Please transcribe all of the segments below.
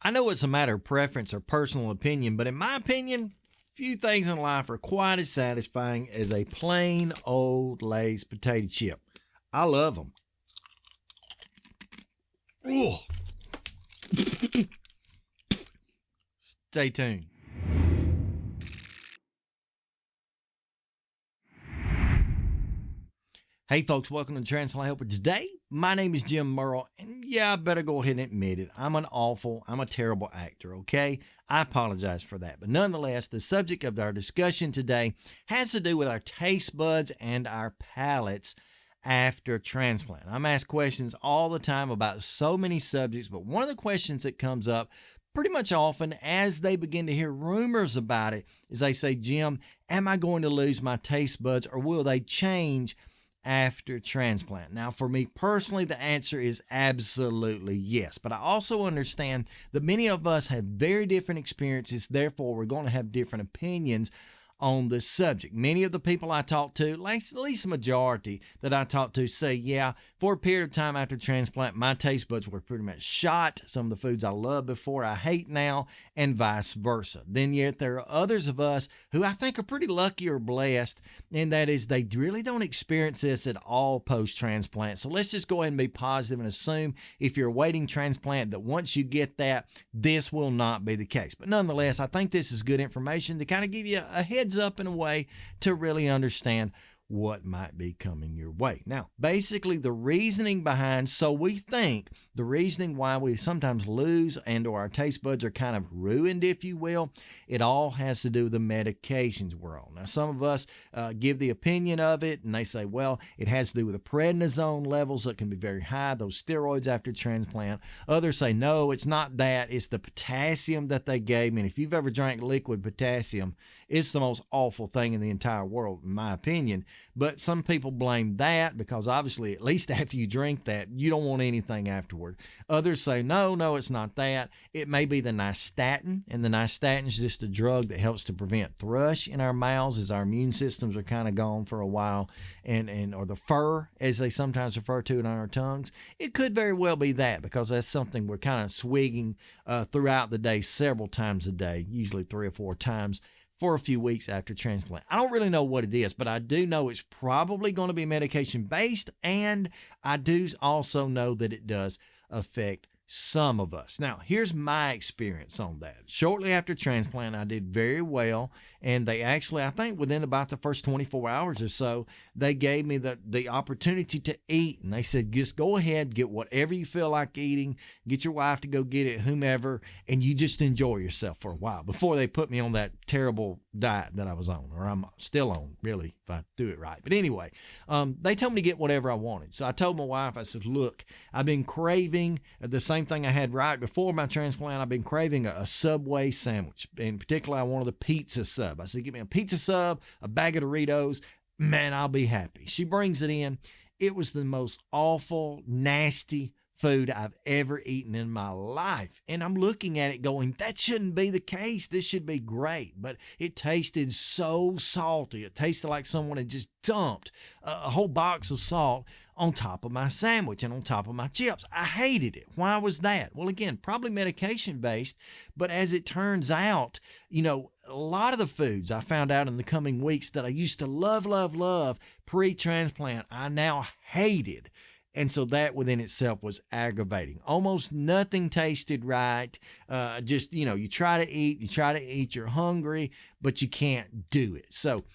I know it's a matter of preference or personal opinion, but in my opinion, few things in life are quite as satisfying as a plain old Lay's potato chip. I love them. Ooh. Stay tuned. Hey folks, welcome to Transplant Helper. Today, my name is Jim Merle, and yeah, I better go ahead and admit it. I'm a terrible actor, okay? I apologize for that. But nonetheless, the subject of our discussion today has to do with our taste buds and our palates after transplant. I'm asked questions all the time about so many subjects, but one of the questions that comes up pretty much often as they begin to hear rumors about it is they say, Jim, am I going to lose my taste buds or will they change after transplant? Now, for me personally, the answer is absolutely yes. But I also understand that many of us have very different experiences. Therefore, we're going to have different opinions on this subject. Many of the people I talk to, at least the majority that I talk to, say, yeah, for a period of time after transplant, my taste buds were pretty much shot. Some of the foods I loved before, I hate now, and vice versa. Then yet there are others of us who I think are pretty lucky or blessed, and that is they really don't experience this at all post-transplant. So let's just go ahead and be positive and assume if you're awaiting transplant that once you get that, this will not be the case. But nonetheless, I think this is good information to kind of give you a heads up in a way to really understand what might be coming your way. Now, basically the reasoning behind, so we think the reasoning why we sometimes lose and or our taste buds are kind of ruined, if you will, it all has to do with the medications we're on. Now, some of us give the opinion of it and they say, well, it has to do with the prednisone levels that can be very high, those steroids after transplant. Others say, no, it's not that. It's the potassium that they gave me. And if you've ever drank liquid potassium, it's the most awful thing in the entire world, in my opinion. But some people blame that because obviously, at least after you drink that, you don't want anything afterward. Others say, no, it's not that. It may be the nystatin, and the nystatin is just a drug that helps to prevent thrush in our mouths as our immune systems are kind of gone for a while, or the fur, as they sometimes refer to it on our tongues. It could very well be that because that's something we're kind of swigging throughout the day several times a day, usually 3 or 4 times for a few weeks after transplant. I don't really know what it is, but I do know it's probably going to be medication based, and I do also know that it does affect some of us. Now, here's my experience on that. Shortly after transplant, I did very well, and they actually, I think within about the first 24 hours or so, they gave me the opportunity to eat, and they said, just go ahead, get whatever you feel like eating, get your wife to go get it, whomever, and you just enjoy yourself for a while before they put me on that terrible diet that I was on, or I'm still on, really, if I do it right. But anyway, they told me to get whatever I wanted. So I told my wife, I said, look, I've been craving the same thing I had right before my transplant. I've been craving a Subway sandwich. In particular, I wanted a pizza sub. I said, give me a pizza sub, a bag of Doritos. Man, I'll be happy. She brings it in. It was the most awful, nasty food I've ever eaten in my life. And I'm looking at it going, that shouldn't be the case. This should be great. But it tasted so salty. It tasted like someone had just dumped a whole box of salt on top of my sandwich and on top of my chips. I hated it. Why was that? Well, again, probably medication based, but as it turns out, a lot of the foods I found out in the coming weeks that I used to love pre-transplant, I now hated. And so that within itself was aggravating. Almost nothing tasted right. You try to eat, you're hungry, but you can't do it. So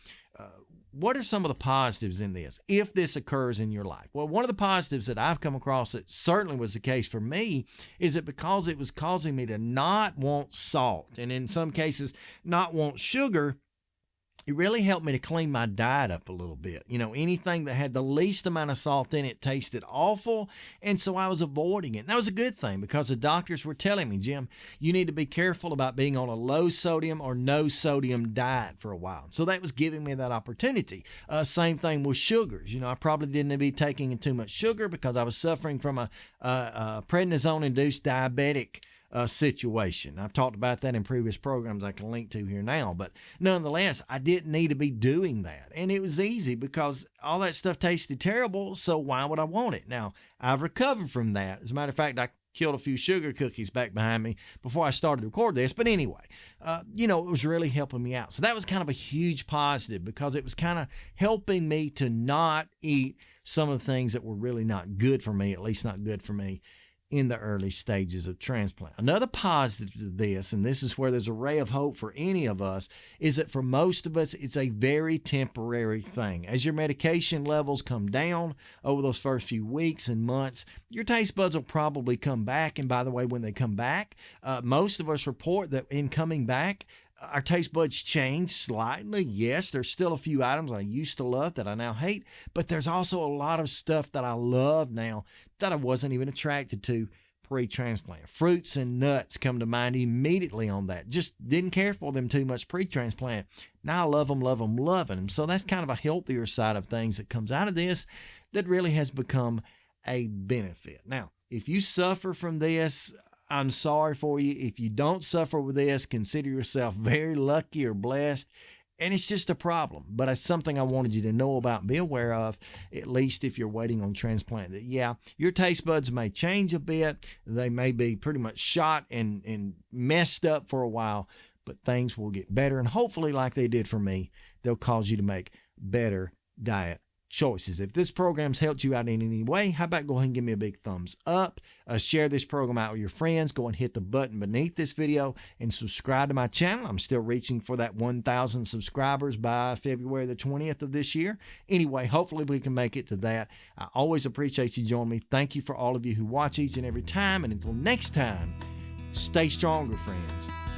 what are some of the positives in this, if this occurs in your life? Well, one of the positives that I've come across that certainly was the case for me is that because it was causing me to not want salt and in some cases not want sugar, it really helped me to clean my diet up a little bit. Anything that had the least amount of salt in it tasted awful, and so I was avoiding it. And that was a good thing because the doctors were telling me, Jim, you need to be careful about being on a low sodium or no sodium diet for a while. So that was giving me that opportunity. Same thing with sugars. I probably didn't need to be taking in too much sugar because I was suffering from a prednisone-induced diabetic situation. I've talked about that in previous programs I can link to here now, but nonetheless, I didn't need to be doing that. And it was easy because all that stuff tasted terrible, so why would I want it? Now, I've recovered from that. As a matter of fact, I killed a few sugar cookies back behind me before I started to record this. But anyway, it was really helping me out. So that was kind of a huge positive because it was kind of helping me to not eat some of the things that were really not good for me, at least not good for me in the early stages of transplant. Another positive to this, and this is where there's a ray of hope for any of us, is that for most of us, it's a very temporary thing. As your medication levels come down over those first few weeks and months, your taste buds will probably come back. And by the way, when they come back, most of us report that in coming back, our taste buds change slightly. Yes, there's still a few items I used to love that I now hate, but there's also a lot of stuff that I love now that I wasn't even attracted to pre-transplant. Fruits and nuts come to mind immediately on that. Just didn't care for them too much pre-transplant. Now I love them, loving them. So that's kind of a healthier side of things that comes out of this that really has become a benefit. Now, if you suffer from this, I'm sorry for you. If you don't suffer with this, consider yourself very lucky or blessed. And it's just a problem. But it's something I wanted you to know about and be aware of, at least if you're waiting on transplant. That, yeah, your taste buds may change a bit. They may be pretty much shot and messed up for a while, but things will get better. And hopefully, like they did for me, they'll cause you to make better diet choices. If this program's helped you out in any way, how about go ahead and give me a big thumbs up, share this program out with your friends, go and hit the button beneath this video and subscribe to my channel. I'm still reaching for that 1,000 subscribers by February the 20th of this year. Anyway, hopefully we can make it to that. I always appreciate you joining me. Thank you for all of you who watch each and every time, and until next time, stay stronger, friends.